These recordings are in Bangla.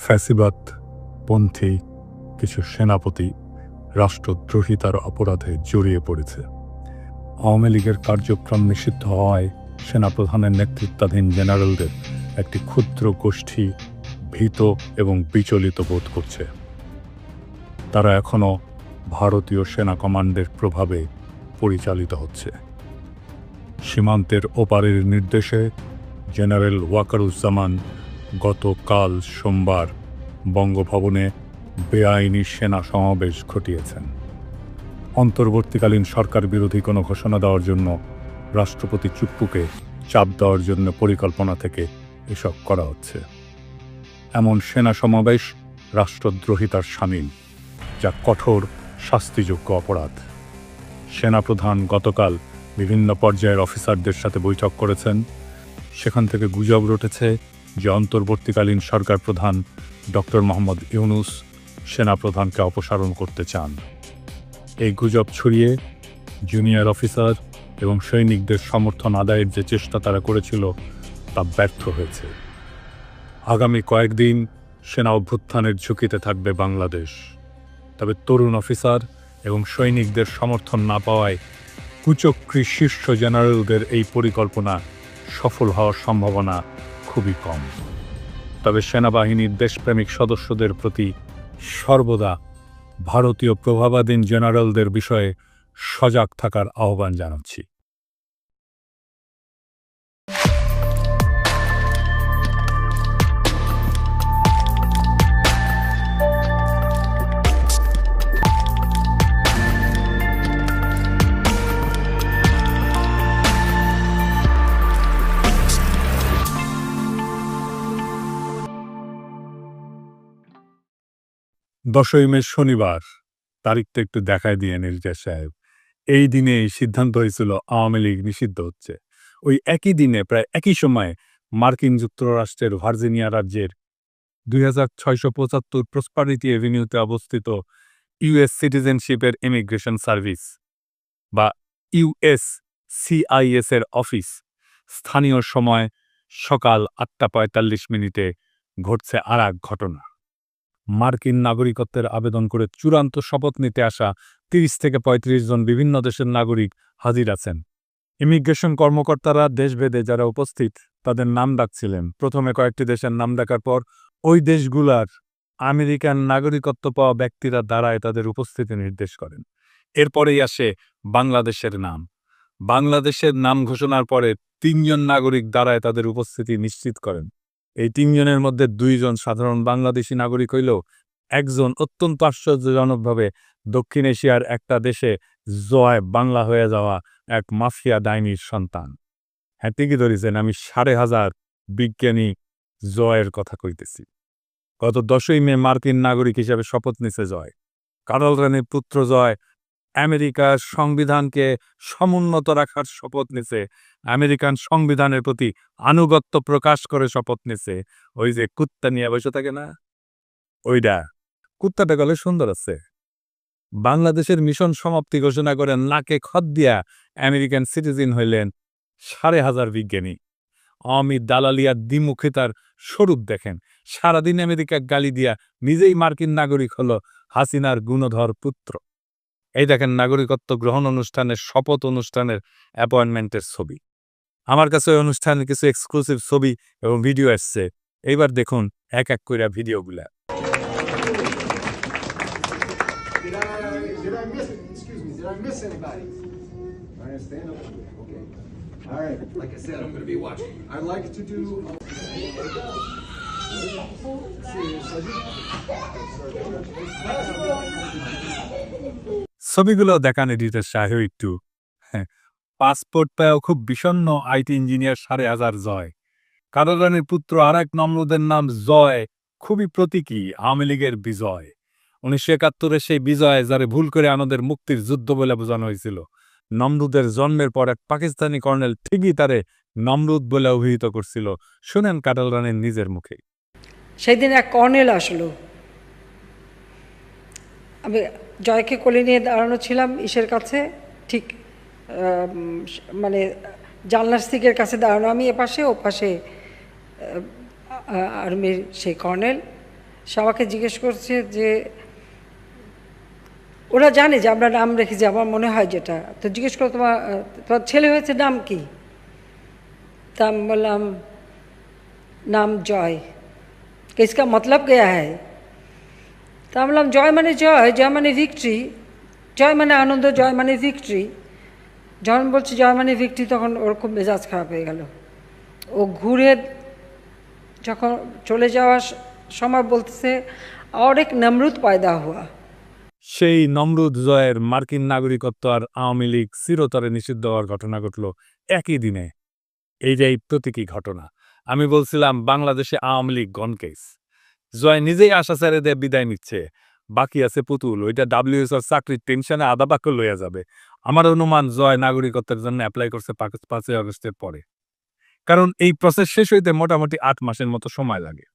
ফ্যাসিবাদপন্থী কিছু সেনাপতি রাষ্ট্রদ্রোহিতার অপরাধে জড়িয়ে পড়েছে। আওয়ামী লীগের কার্যক্রম নিষিদ্ধ হওয়ায় সেনাপ্রধানের নেতৃত্বাধীন জেনারেলদের একটি ক্ষুদ্র গোষ্ঠী ভীত এবং বিচলিত বোধ করছে। তারা এখনও ভারতীয় সেনা কমান্ডের প্রভাবে পরিচালিত হচ্ছে। সীমান্তের ওপারের নির্দেশে জেনারেল ওয়াকারুজ্জামান গতকাল সোমবার বঙ্গভবনে বেআইনি সেনা সমাবেশ ঘটিয়েছেন। অন্তর্বর্তীকালীন সরকার বিরোধী কোনো ঘোষণা দেওয়ার জন্য রাষ্ট্রপতি চুপ্পুকে চাপ দেওয়ার জন্য পরিকল্পনা থেকে এসব করা হচ্ছে। এমন সেনা সমাবেশ রাষ্ট্রদ্রোহিতার শামিল, যা কঠোর শাস্তিযোগ্য অপরাধ। সেনাপ্রধান গতকাল বিভিন্ন পর্যায়ের অফিসারদের সাথে বৈঠক করেছেন। সেখান থেকে গুজব রটেছে যে অন্তর্বর্তীকালীন সরকার প্রধান ডক্টর মোহাম্মদ ইউনূস সেনাপ্রধানকে অপসারণ করতে চান। এই গুজব ছড়িয়ে জুনিয়র অফিসার এবং সৈনিকদের সমর্থন আদায়ের যে চেষ্টা তারা করেছিল তা ব্যর্থ হয়েছে। আগামী কয়েকদিন সেনা অভ্যুত্থানের ঝুঁকিতে থাকবে বাংলাদেশ। তবে তরুণ অফিসার এবং সৈনিকদের সমর্থন না পাওয়ায় কুচক্রী শীর্ষ জেনারেলদের এই পরিকল্পনা সফল হওয়ার সম্ভাবনা খুবই কম। তবে সেনাবাহিনীর দেশপ্রেমিক সদস্যদের প্রতি সর্বদা ভারতীয় প্রভাবাধীন জেনারেলদের বিষয়ে সজাগ থাকার আহ্বান জানাচ্ছি। দশই মে শনিবার, তারিখটা একটু দেখায় দিয়ে নির্দেশ সাহেব। এই দিনে সিদ্ধান্ত হয়েছিল আওয়ামী লীগ নিষিদ্ধ হচ্ছে। ওই একই দিনে প্রায় একই সময়ে মার্কিন যুক্তরাষ্ট্রের ভার্জিনিয়া রাজ্যের 2675 প্রসপারিটি এভিনিউতে অবস্থিত ইউএস সিটিজেনশিপের ইমিগ্রেশন সার্ভিস বা USCIS এর অফিস স্থানীয় সময় সকাল 8:45 ঘটছে আর এক ঘটনা। মার্কিন নাগরিকত্বের আবেদন করে চূড়ান্ত শপথ নিতে আসা 30 থেকে 35 জন বিভিন্ন দেশের নাগরিক হাজির আছেন। ইমিগ্রেশন কর্মকর্তারা দেশভেদে যারা উপস্থিত তাদের নাম ডাকছিলেন। প্রথমে কয়েকটি দেশের নাম ডাকার পর ওই দেশগুলার আমেরিকান নাগরিকত্ব পাওয়া ব্যক্তিরা দাঁড়ায় তাদের উপস্থিতি নির্দেশ করেন। এরপরেই আসে বাংলাদেশের নাম। বাংলাদেশের নাম ঘোষণার পরে 3 জন নাগরিক দাঁড়ায় তাদের উপস্থিতি নিশ্চিত করেন। এই 3 জনের মধ্যে 2 জন সাধারণ বাংলাদেশি নাগরিক হইলেও একজন অত্যন্ত আশ্চর্যজনকভাবে দক্ষিণ এশিয়ার একটা দেশে জয় বাংলা হয়ে যাওয়া এক মাফিয়া ডাইনির সন্তান। হ্যাঁ, ঠিকই ধরেছেন, আমি 5,500 বিজ্ঞানী জয়ের কথা কইতেছি। গত 10ই মে মার্কিন নাগরিক হিসেবে শপথ নিছে জয়। কার্ল রানির পুত্র জয় আমেরিকার সংবিধানকে সমুন্নত রাখার শপথ নিছে, আমেরিকান সংবিধানের প্রতি আনুগত্য প্রকাশ করে শপথ নিছে। ওই যে কুত্তা নিয়ে বসে থাকে না, ওইটা কুত্তাটা গলে সুন্দর আছে। বাংলাদেশের মিশন সমাপ্তি ঘোষণা করে নাকে খত দিয়া আমেরিকান সিটিজেন হইলেন 5,500 বিজ্ঞানী। অমিত দালালিয়ার দ্বিমুখিতার স্বরূপ দেখেন। সারাদিন আমেরিকা গালি দিয়া নিজেই মার্কিন নাগরিক হলো হাসিনার গুণধর পুত্র। এই দেখেন নাগরিকত্ব গ্রহণ অনুষ্ঠানের শপথ অনুষ্ঠানের অ্যাপয়েন্টমেন্টের ছবি। আমার কাছে ওই অনুষ্ঠানের কিছু এক্সক্লুসিভ ছবি এবং ভিডিও আসছে। এইবার দেখুন এক এক করে ভিডিওগুলা। ছবিগুলো দেখান এডিটর সাহেব একটু। পাসপোর্ট পেয়েও খুব বিষণ্ণ আইটি ইঞ্জিনিয়ার 5,500 জয়। কার্ল রানির পুত্র আর এক নমরুদের নাম জয়, খুবই প্রতীকী আওয়ামী লীগের বিজয়। 1971 সেই বিজয় যারে ভুল করে আমাদের মুক্তির যুদ্ধ বলে বোঝানো হয়েছিল। নমরুদের জন্মের পর এক পাকিস্তানি কর্নেল ঠিকই তারে নমরুদ বলে অভিহিত করছিল। শুনেন কার্ল রানির নিজের মুখে। সেদিন এক কর্নেল আসলো, আমি জয়কে কোলে নিয়ে দাঁড়ানো ছিলাম ইসের কাছে, ঠিক মানে জানলার সিকের কাছে দাঁড়ানো, আমি এপাশে ও পাশে আর্মির সেই কর্নেল। সে আমাকে জিজ্ঞেস করছে যে ওরা জানে যে আমরা নাম রেখেছি, আমার মনে হয় যেটা, তো জিজ্ঞেস করো তোমার ছেলে হয়েছে নাম কি? তা আমি বললাম নাম জয়। इसका मतलब क्या है? তা আমি বললাম জয় মানে জয়, জয় মানে ভিক্টরি, জয় মানে আনন্দ, জয় মানে ভিক্টরি। যখন বলছি জয় মানে ভিক্টরি তখন ওর খুব মেজাজ খারাপ হয়ে গেল। ও ঘুরে যখন চলে যাওয়ার সময় বলতেছে और एक नमरूद पैदा हुआ। সেই নমরুদ জয়ের মার্কিন নাগরিকত্ব আর আওয়ামী লীগ চিরতরে নিষিদ্ধ হওয়ার ঘটনা ঘটল একই দিনে। এইটাই প্রতীকী ঘটনা। আমি বলছিলাম বাংলাদেশে আওয়ামী লীগ গন কেস। জয় নিজেই আশা ছেড়ে দিয়ে বিদায় নিচ্ছে, বাকি আছে পুতুল, ওইটা ডাব্লিউএসওর চাকরির টেনশনে আধা বাক্য লইয়া যাবে। আমার অনুমান জয় নাগরিকত্বের জন্য অ্যাপ্লাই করছে 5ই আগস্টের পরে, কারণ এই প্রসেস শেষ হইতে মোটামুটি 8 মাসের মতো সময় লাগে।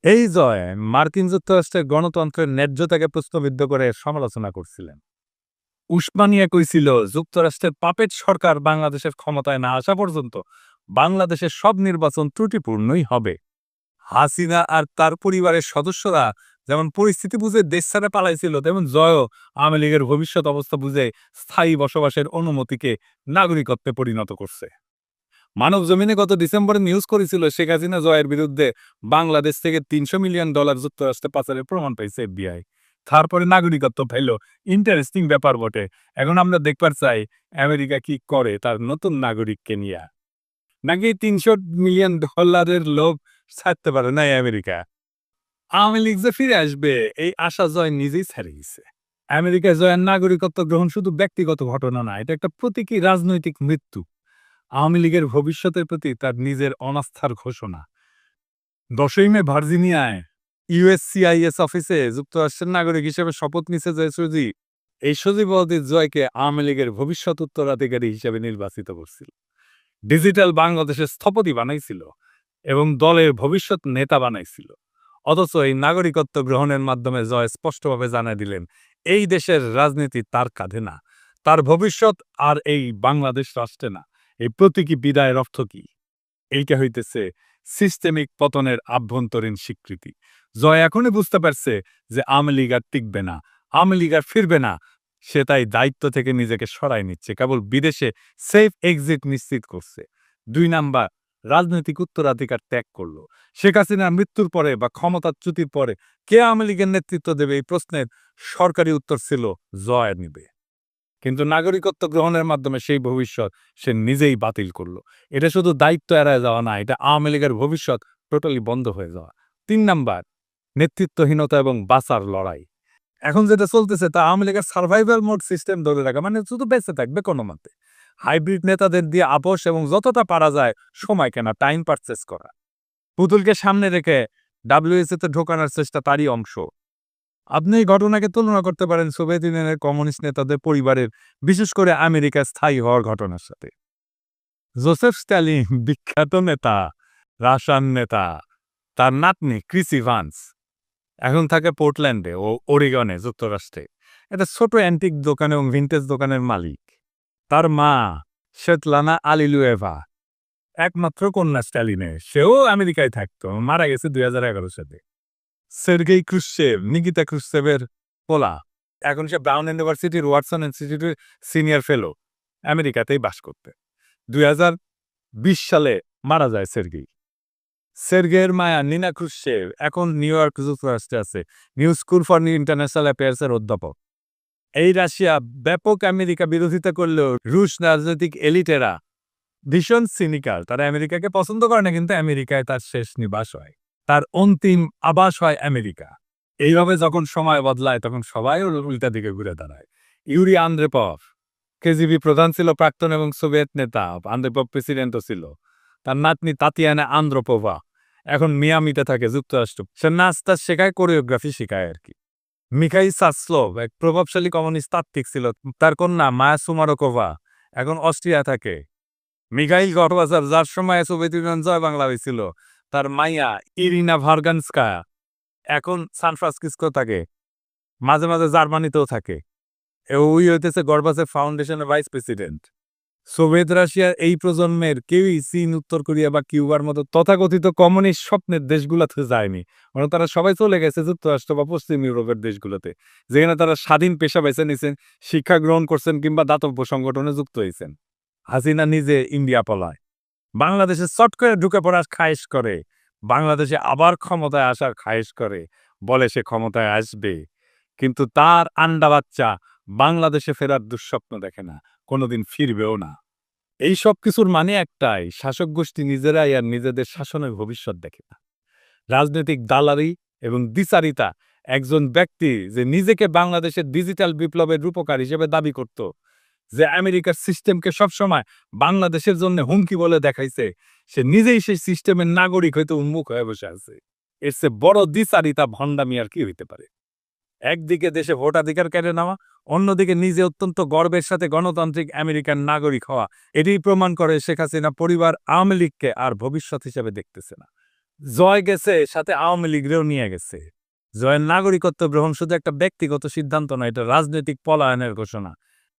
এই জয় মার্কিন যুক্তরাষ্ট্রের গণতন্ত্রের ন্যায্যতাকে প্রশ্নবিদ্ধ করে সমালোচনা করছিলেন। উসমানিয়া কইছিল যুক্তরাষ্ট্রের পাপেট সরকার বাংলাদেশের ক্ষমতায় না আসা পর্যন্ত বাংলাদেশের সব নির্বাচন ত্রুটিপূর্ণই হবে। হাসিনা আর তার পরিবারের সদস্যরা যেমন পরিস্থিতি বুঝে দেশ ছাড়া পালাইছিল, তেমন জয়ও আওয়ামী লীগের ভবিষ্যৎ অবস্থা বুঝে স্থায়ী বসবাসের অনুমতিকে নাগরিকত্বে পরিণত করছে। মানব জমিনে গত ডিসেম্বরে নিউজ করেছিল শেখ হাসিনা জয়ের বিরুদ্ধে বাংলাদেশ থেকে $300 মিলিয়ন যুক্তরাষ্ট্রে পাচারের প্রমাণ পাইছে FBI। তারপরে নাগরিকত্ব পাইল। ইন্টারেস্টিং ব্যাপার বটে। এখন আমরা দেখবার চাই আমেরিকা কি করে তার নতুন নাগরিককে নিয়ে। নাকি $300 মিলিয়ন লোভ ছাড়তে পারে না আমেরিকা। আওয়ামী লীগ যে ফিরে আসবে এই আশা জয় নিজেই ছেড়ে গেছে। আমেরিকায় জয়ের নাগরিকত্ব গ্রহণ শুধু ব্যক্তিগত ঘটনা না, এটা একটা প্রতীকী রাজনৈতিক মৃত্যু। আওয়ামী লীগের ভবিষ্যতের প্রতি তার নিজের অনাস্থার ঘোষণা। 10ই মে ভার্জিনিয়ায় USCIS অফিসে যুক্তরাষ্ট্রের নাগরিক হিসেবে শপথ নিছে জয় সজীব। এই সজীব জয়কে আওয়ামী লীগের ভবিষ্যৎ উত্তরাধিকারী হিসেবে নির্বাচিত করছিল, ডিজিটাল বাংলাদেশের স্থপতি বানাইছিল এবং দলের ভবিষ্যৎ নেতা বানাইছিল। অথচ এই নাগরিকত্ব গ্রহণের মাধ্যমে জয় স্পষ্টভাবে জানাই দিলেন এই দেশের রাজনীতি তার কাঁধে না, তার ভবিষ্যৎ আর এই বাংলাদেশ রাষ্ট্রে না। এই প্রতীকী বিদায়ের অর্থ কি? এইটা হইতেছে সিস্টেমিক পতনের আভ্যন্তরীণ স্বীকৃতি। জয় এখনই বুঝতে পারছে যে আওয়ামী লীগ আর টিকবে না, আওয়ামী লীগ আর ফিরবে না। সে তাই দায়িত্ব থেকে নিজেকে সরাই নিচ্ছে, কেবল বিদেশে সেফ এক্সিট নিশ্চিত করছে। 2 নাম্বার, রাজনৈতিক উত্তরাধিকার ত্যাগ করলো। শেখ হাসিনার মৃত্যুর পরে বা ক্ষমতাচ্যুতির পরে কে আওয়ামী লীগের নেতৃত্ব দেবে এই প্রশ্নের সরকারি উত্তর ছিল জয় নিবে। কিন্তু নাগরিকত্ব গ্রহণের মাধ্যমে সেই ভবিষ্যৎ সে নিজেই বাতিল করলো। এটা শুধু দায়িত্ব এড়ায় যাওয়া না, এটা আওয়ামী লীগের ভবিষ্যৎ টোটালি বন্ধ হয়ে যাওয়া। 3 নাম্বার, নেতৃত্বহীনতা এবং বাঁচার লড়াই। এখন যেটা চলতেছে তা আওয়ামী লীগের সার্ভাইভাল মোড সিস্টেম ধরে রাখা, মানে শুধু বেঁচে থাকবে কোনো মতে। হাইব্রিড নেতাদের দিয়ে আপোষ এবং যতটা পারা যায় সময় কেনা, টাইম পারচেস করা। পুতুলকে সামনে রেখে WSA-তে ঢোকানোর চেষ্টা তারই অংশ। আপনি এই ঘটনাকে তুলনা করতে পারেন সোভিয়েত ইউনিয়নের কমিউনিস্ট নেতাদের পরিবারের, বিশেষ করে আমেরিকা স্থায়ী হওয়ার ঘটনার সাথে। জোসেফ স্ট্যালিন বিখ্যাত নেতা, রাশিয়ান নেতা, তার নাতনি ক্রিস ইভান্স এখন থাকে পোর্টল্যান্ডে ও ওরিগনে যুক্তরাষ্ট্রে। একটা ছোট অ্যান্টিক দোকান এবং ভিন্টেজ দোকানের মালিক। তার মা শেতলানা আলিলুয়েভা একমাত্র কন্যা স্ট্যালিনের, সেও আমেরিকায় থাকতো, মারা গেছে 2011 সালে। সের্গেই ক্রুশ্চেভ, নিকিতা ক্রুশ্চেভের পোলা, এখন সে ব্রাউন ইউনিভার্সিটির ওয়াটসন ইনস্টিটিউটের সিনিয়র ফেলো, আমেরিকাতেই বাস করতে। 2020 সালে মারা যায় সের্গেই। সের্গের মায়া নিনা ক্রুশ্চেভ এখন নিউ ইয়র্ক যুক্তরাষ্ট্রে আছে, নিউ স্কুল ফর ইন্টারন্যাশনাল অ্যাফেয়ার্সের অধ্যাপক। এই রাশিয়া ব্যাপক আমেরিকা বিরোধিতা করলেও রুশ রাজনৈতিক এলিটেরা ভীষণ সিনিক্যাল। তারা আমেরিকাকে পছন্দ করে না, কিন্তু আমেরিকায় তার শেষ নিবাস হয়, তার অন্তিম আবাস হয় আমেরিকা। এইভাবে যখন সময় বদলায় তখন সবাই উল্টা দিকে ঘুরে দাঁড়ায়। ইউরি আন্দ্রেপভ KGB প্রধান ছিল প্রাক্তন এবং সোভিয়েত নেতা। আন্দ্রেপভ প্রেসিডেন্টও ছিল। তার নাতনি তাতিয়ানা আন্দ্রোপোভা এখন মিয়ামিতে থাকে যুক্তরাষ্ট্র। সে নাচটা শেখায়, কোরিওগ্রাফি শেখায় আর কি। মিখাইল সাসলোভ এক প্রভাবশালী কমিউনিস্ট তাত্ত্বিক ছিল। তার কন্যা মায়া সুমারোকোভা এখন অস্ট্রিয়া থাকে। মিখাইল গডবাজার, যার সময় সোভিয়েত ইউনিয়ন জয় বাংলা হয়েছিল, তার মাইয়া ইরিনা ভার্গানস্কায়া এখন সান ফ্রান্সিসকো থাকে, মাঝে মাঝে জার্মানিতেও থাকে। ওই হইতেছে গডবাজার ফাউন্ডেশনের ভাইস প্রেসিডেন্ট। সোভিয়েত রাশিয়ার এই প্রজন্মের কেউই চীন, উত্তর কোরিয়া বা কিউবার মতো তথাকথিত কমিউনিস্ট স্বপ্নের দেশগুলোতে যায়নি, বরং তারা সবাই চলে গেছে যুক্তরাষ্ট্র বা পশ্চিম ইউরোপের দেশগুলোতে, যেখানে তারা স্বাধীন পেশা বেছে নিয়েছেন, শিক্ষা গ্রহণ করছেন কিংবা দাতব্য সংগঠনে যুক্ত হয়েছেন। হাসিনা নিজে ইন্ডিয়া পলায়, বাংলাদেশে চট করে ঢুকে পড়ার খায়েশ করে, বাংলাদেশে আবার ক্ষমতায় আসার খায়েশ করে, বলে সে ক্ষমতায় আসবে, কিন্তু তার আন্ডা বাচ্চা বাংলাদেশে ফেরার দুঃস্বপ্ন দেখে না, কোনোদিন ফিরবেও না। এই সব কিছুর মানে একটাই, শাসক গোষ্ঠী নিজেরাই আর নিজেদের শাসনের ভবিষ্যৎ দেখে না। রাজনৈতিক দালালি এবং দ্বিচারিতা, একজন ব্যক্তি যে নিজেকে বাংলাদেশের ডিজিটাল বিপ্লবের রূপকার হিসেবে দাবি করত, যে আমেরিকার সিস্টেমকে সবসময় বাংলাদেশের জন্য হুমকি বলে দেখাইছে, সে নিজেই সেই সিস্টেমের নাগরিক হইতে উন্মুখ হয়ে বসে আছে। এর চেয়ে বড় দ্বিচারিতা, ভণ্ডামি আর কি হইতে পারে? একদিকে দেশে ভোটাধিকার কেড়ে নেওয়া, অন্যদিকে নিজে অত্যন্ত গর্বের সাথে গণতান্ত্রিক আমেরিকান নাগরিক হওয়া। এটিই প্রমাণ করে শেখ হাসিনা পরিবার আওয়ামী লীগকে আর ভবিষ্যৎ হিসেবে দেখতেছে না। জয় গেছে, সাথে আওয়ামী লীগরেও নিয়ে গেছে। জয়ের নাগরিকত্ব গ্রহণ শুধু একটা ব্যক্তিগত সিদ্ধান্ত নয়, এটা রাজনৈতিক পলায়নের ঘোষণা।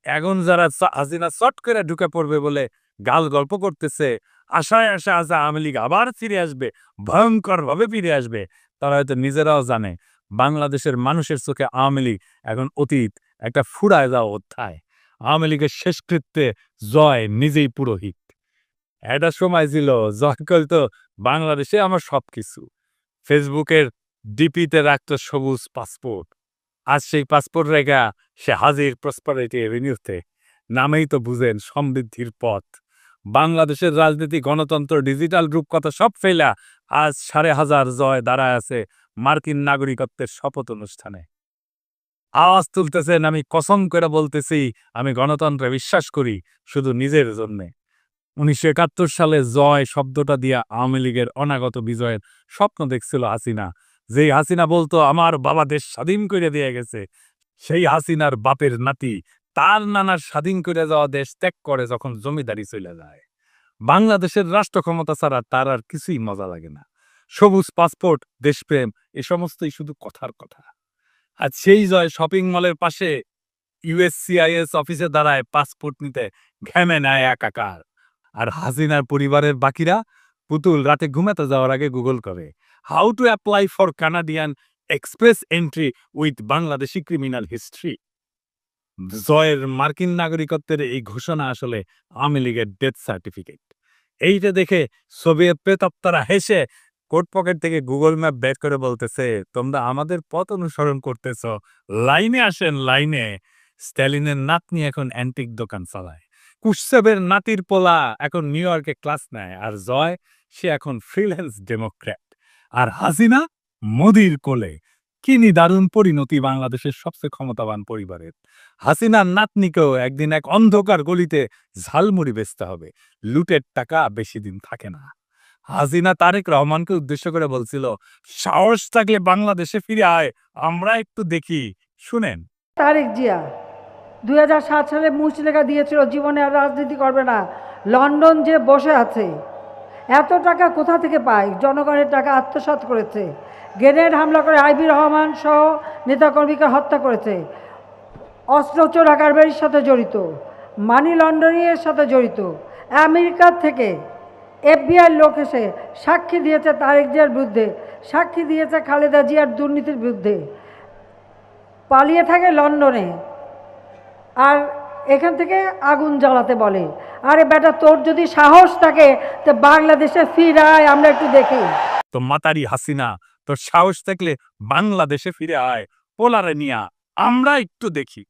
এখন যারা হাসিনা চট করে ঢুকে পড়বে বলে গাল গল্প করতেছে, আশায় আশা আছে আওয়ামী লীগ আবার ফিরে আসবে, ভয়ঙ্করভাবে ফিরে আসবে, তারা হয়তো নিজেরাও জানে বাংলাদেশের মানুষের চোখে আওয়ামী লীগ এখন অতীত, একটা ফুরায় যাওয়া অধ্যায়। আওয়ামী লীগের শেষকৃত্যে জয় নিজেই পুরোহিত। একটা সময় ছিল জয় কইতো বাংলাদেশে আমার সবকিছু, ফেসবুকের ডিপিতে রাখতো সবুজ পাসপোর্ট। আজ সেই পাসপোর্ট রেখা সে হাজির প্রসপারিটি এভিনিউতে। নামেই তো বুঝেন সমৃদ্ধির পথ। বাংলাদেশের রাজনীতি, গণতন্ত্র, ডিজিটাল রূপকথা সব ফেলা আজ ১৫০০ জয় দাঁড়ায় আছে মার্কিন নাগরিকত্বের শপথ অনুষ্ঠানে। আওয়াজ তুলতেছেন, আমি কসম করে বলতেছি, আমি গণতন্ত্রে বিশ্বাস করি, শুধু নিজের জন্যে। ১৯৭১ সালে জয় শব্দটা দিয়া আওয়ামী লীগের অনাগত বিজয়ের স্বপ্ন দেখছিল হাসিনা। যেই হাসিনা বলতো আমার বাবা দেশ স্বাধীন করে দিয়ে গেছে, সেই হাসিনার বাপের নাতি তার নানার স্বাধীন করে যাওয়া দেশ ত্যাগ করে যখন জমিদারি চলে যায়। বাংলাদেশের রাষ্ট্র ক্ষমতা ছাড়া তার আর কিছুই মজা লাগে না। সবুজ পাসপোর্ট, দেশপ্রেম, এ সমস্তই শুধু কথার কথা। আর সেই জয় শপিং মলের পাশে ইউএসসিআইএস অফিসে দাঁড়ায় পাসপোর্ট নিতে, ঘেমে নেয় একাকার। আর হাসিনার পরিবারের বাকিরা পুতুল রাতে ঘুমাতে যাওয়ার আগে গুগল করে how to apply for Canadian express entry with Bangladeshi criminal history. জয়ের মার্কিন নাগরিকত্বের এই ঘোষণা আসলে আওয়ামী লীগের ডেথ সার্টিফিকেট। এইটা দেখে সোভিয়েত প্রেতাত্মারা হেসে কোট পকেট থেকে গুগল ম্যাপ বের করে বলতেছে, তোমরা আমাদের পথ অনুসরণ করতেছ, লাইনে আসেন লাইনে। স্ট্যালিনের নাতনি এখন অ্যান্টিক দোকান চালায়, কুশ্চেবের নাতির পোলা এখন নিউ ইয়র্কে ক্লাস নেয়, আর জয় সে এখন ফ্রিল্যান্স ডেমোক্র্যাট, আর হাসিনা মোদির কোলে। কি নিদারুণ পরিণতি বাংলাদেশের সবচেয়ে ক্ষমতাবান পরিবারের। হাসিনার নাতনিকেও একদিন এক অন্ধকার গলিতে ঝালমুড়ি বেচতে হবে, লুটের টাকা বেশি দিন থাকে না। হাসিনা তারেক রহমানকে উদ্দেশ্য করে বলছিল, সাহস থাকলে বাংলাদেশে ফিরে আয়, আমরা একটু দেখি। শুনেন। তারেক জিয়া 2007 সালে মুচলেখা দিয়েছিল জীবনে আর রাজনীতি করবে না। লন্ডন যে বসে আছে, এত টাকা কোথা থেকে পায়? জনগণের টাকা আত্মসাৎ করেছে, গ্রেনেড হামলা করে আইবি রহমান সহ নেতাকর্মীকে হত্যা করেছে, অস্ত্র চোরা কারবারির সাথে জড়িত, মানি লন্ডারিংয়ের সাথে জড়িত। আমেরিকার থেকে এফবিআই লোক এসে সাক্ষী দিয়েছে তারেক জিয়ার বিরুদ্ধে, সাক্ষী দিয়েছে খালেদা জিয়ার দুর্নীতির বিরুদ্ধে। পালিয়ে থাকে লন্ডনে, আর এখান থেকে আগুন জ্বালাতে বলে। আরে বেটা, তোর যদি সাহস থাকে তো বাংলাদেশে ফিরায়, আমরা একটু দেখি। তো মাতারি হাসিনা, তোর সাহস থাকলে বাংলাদেশে ফিরে আয়, পোলারে নিয়া আমরা একটু দেখি।